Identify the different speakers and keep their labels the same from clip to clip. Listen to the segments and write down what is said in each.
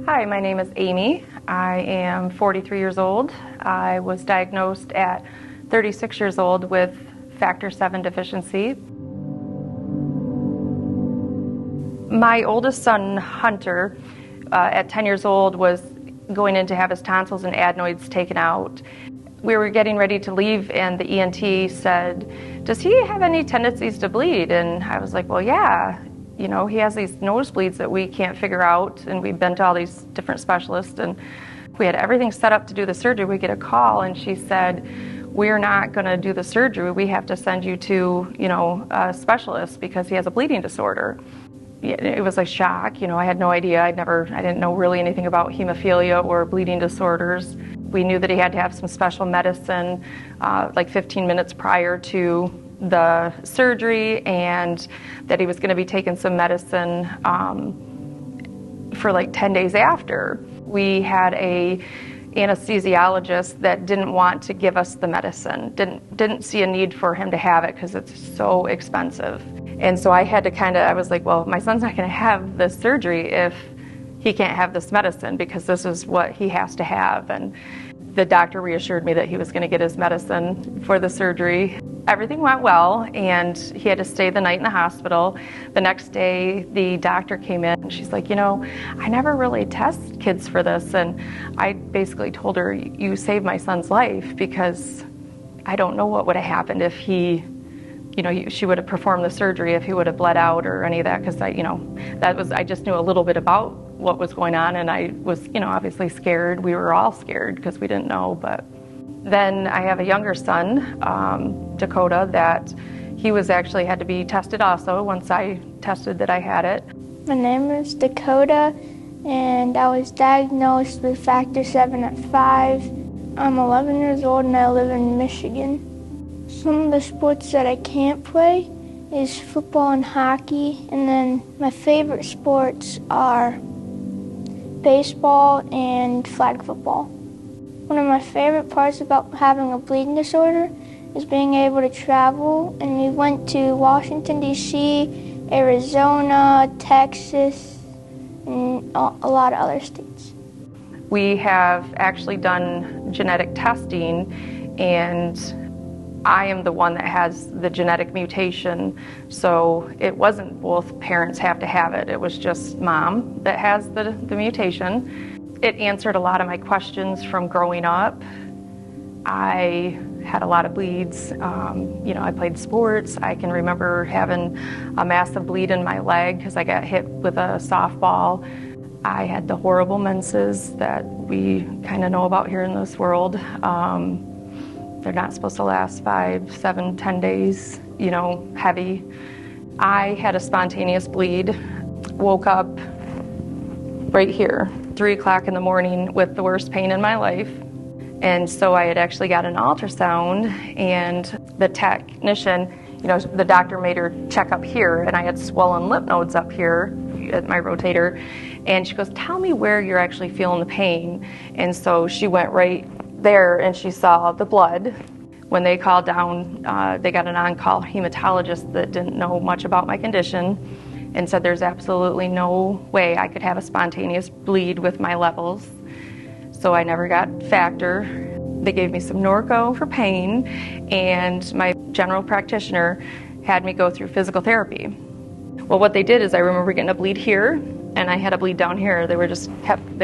Speaker 1: Hi, my name is Amy. I am 43 years old. I was diagnosed at 36 years old with factor VII deficiency. My oldest son, Hunter, at 10 years old, was going in to have his tonsils and adenoids taken out. We were getting ready to leave and the ENT said, "Does he have any tendencies to bleed?" And I was like, well, yeah. You know, he has these nosebleeds that we can't figure out, and we've been to all these different specialists, and we had everything set up to do the surgery. We get a call, and she said, "We're not going to do the surgery. We have to send you to, a specialist because he has a bleeding disorder." It was a shock. I had no idea. I didn't know really anything about hemophilia or bleeding disorders. We knew that he had to have some special medicine, like 15 minutes prior to the surgery, and that he was going to be taking some medicine for like 10 days after. We had a anesthesiologist that didn't want to give us the medicine, didn't see a need for him to have it because it's so expensive. And so I had to I was like, well, my son's not going to have this surgery if he can't have this medicine, because this is what he has to have. And the doctor reassured me that he was going to get his medicine for the surgery. Everything went well, and he had to stay the night in the hospital. The next day, the doctor came in, and she's like, I never really test kids for this. And I basically told her, you saved my son's life, because I don't know what would have happened if he, she would have performed the surgery if he would have bled out or any of that, because I just knew a little bit about what was going on, and I was, obviously scared. We were all scared because we didn't know. But then I have a younger son, Dakota, that he was actually had to be tested also once I tested that I had it.
Speaker 2: My name is Dakota, and I was diagnosed with factor VII at 5. I'm 11 years old and I live in Michigan. Some of the sports that I can't play is football and hockey, and then my favorite sports are baseball and flag football. One of my favorite parts about having a bleeding disorder is being able to travel, and we went to Washington, D.C., Arizona, Texas, and a lot of other states.
Speaker 1: We have actually done genetic testing, and I am the one that has the genetic mutation, so it wasn't both parents have to have it. It was just mom that has the mutation. It answered a lot of my questions from growing up. I had a lot of bleeds. I played sports. I can remember having a massive bleed in my leg because I got hit with a softball. I had the horrible menses that we kind of know about here in this world. They're not supposed to last 5, 7, 10 days, heavy. I had a spontaneous bleed, woke up right here, 3 o'clock in the morning with the worst pain in my life. And so I had actually got an ultrasound, and the technician, the doctor made her check up here, and I had swollen lymph nodes up here at my rotator. And she goes, "Tell me where you're actually feeling the pain." And so she went right there and she saw the blood. When they called down, they got an on-call hematologist that didn't know much about my condition and said there's absolutely no way I could have a spontaneous bleed with my levels. So I never got factor. They gave me some Norco for pain, and my general practitioner had me go through physical therapy. Well, what they did is I remember getting a bleed here, and I had a bleed down here. They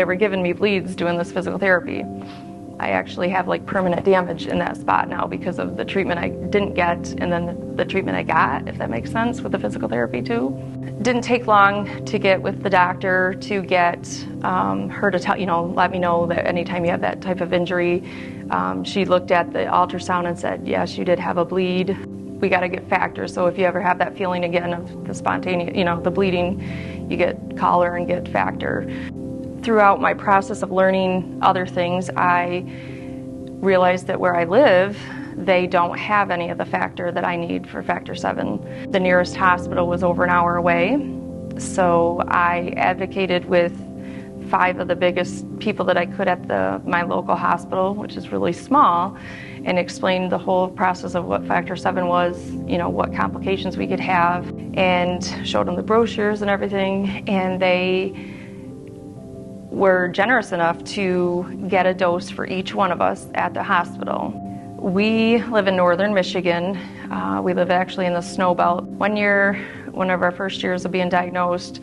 Speaker 1: were giving me bleeds doing this physical therapy. I actually have permanent damage in that spot now because of the treatment I didn't get and then the treatment I got, if that makes sense, with the physical therapy too. Didn't take long to get with the doctor to get her to let me know that anytime you have that type of injury. She looked at the ultrasound and said, yes, you did have a bleed. We got to get factor, so if you ever have that feeling again of the spontaneous, the bleeding, you call her and get factor. Throughout my process of learning other things, I realized that where I live, they don't have any of the factor that I need for factor VII. The nearest hospital was over an hour away, so I advocated with 5 of the biggest people that I could at my local hospital, which is really small, and explained the whole process of what factor VII was, what complications we could have, and showed them the brochures and everything, and they were generous enough to get a dose for each one of us at the hospital. We live in northern Michigan. We live actually in the snow belt. One year, one of our first years of being diagnosed,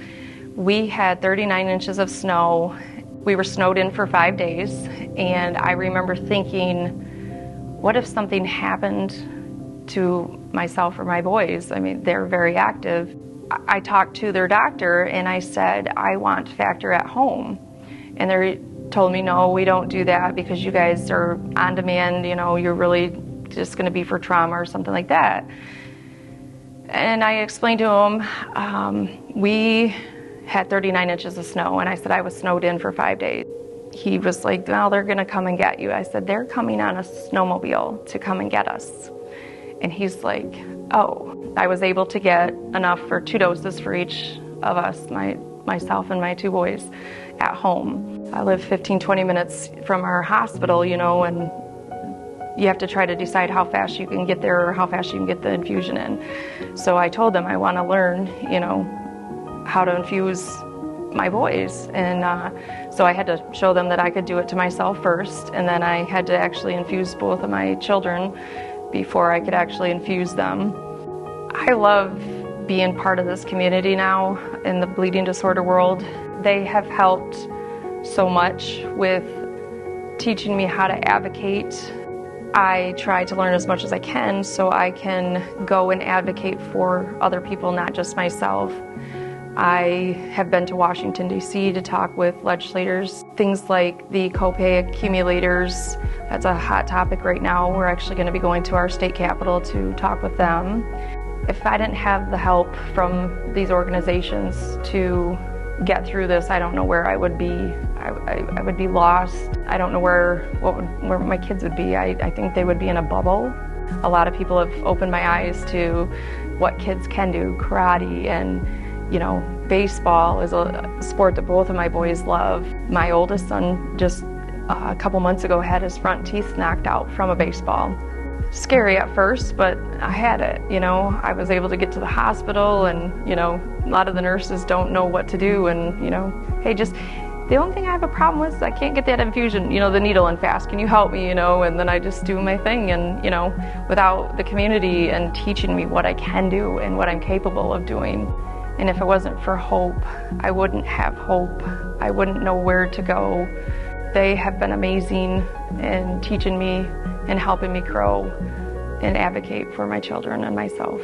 Speaker 1: we had 39 inches of snow. We were snowed in for 5 days, and I remember thinking, what if something happened to myself or my boys? I mean, they're very active. I talked to their doctor and I said, I want factor at home. And they told me, no, we don't do that because you guys are on demand, you know, you're really just going to be for trauma or something like that. And I explained to him, we had 39 inches of snow, and I said I was snowed in for 5 days. He was like, well, they're going to come and get you. I said, they're coming on a snowmobile to come and get us. And he's like, oh. I was able to get enough for 2 doses for each of us, myself and my 2 boys, at home. I live 15-20 minutes from our hospital, you know, and you have to try to decide how fast you can get there or how fast you can get the infusion in. So I told them I want to learn, you know, how to infuse my boys. And so I had to show them that I could do it to myself first, and then I had to actually infuse both of my children before I could actually infuse them. I love being part of this community now in the bleeding disorder world. They have helped so much with teaching me how to advocate. I try to learn as much as I can so I can go and advocate for other people, not just myself. I have been to Washington, D.C. to talk with legislators. Things like the copay accumulators, that's a hot topic right now. We're actually going to be going to our state capitol to talk with them. If I didn't have the help from these organizations to get through this, I don't know where I would be. I would be lost. I don't know where my kids would be. I think they would be in a bubble. A lot of people have opened my eyes to what kids can do. Karate and, you know, baseball is a sport that both of my boys love. My oldest son just a couple months ago had his front teeth knocked out from a baseball. Scary at first, but I had it, you know. I was able to get to the hospital, and, you know, a lot of the nurses don't know what to do, and, you know, hey, just, the only thing I have a problem with is I can't get that infusion, you know, the needle in fast. Can you help me, you know? And then I just do my thing, and, you know, without the community and teaching me what I can do and what I'm capable of doing. And if it wasn't for hope, I wouldn't have hope. I wouldn't know where to go. They have been amazing in teaching me and helping me grow and advocate for my children and myself.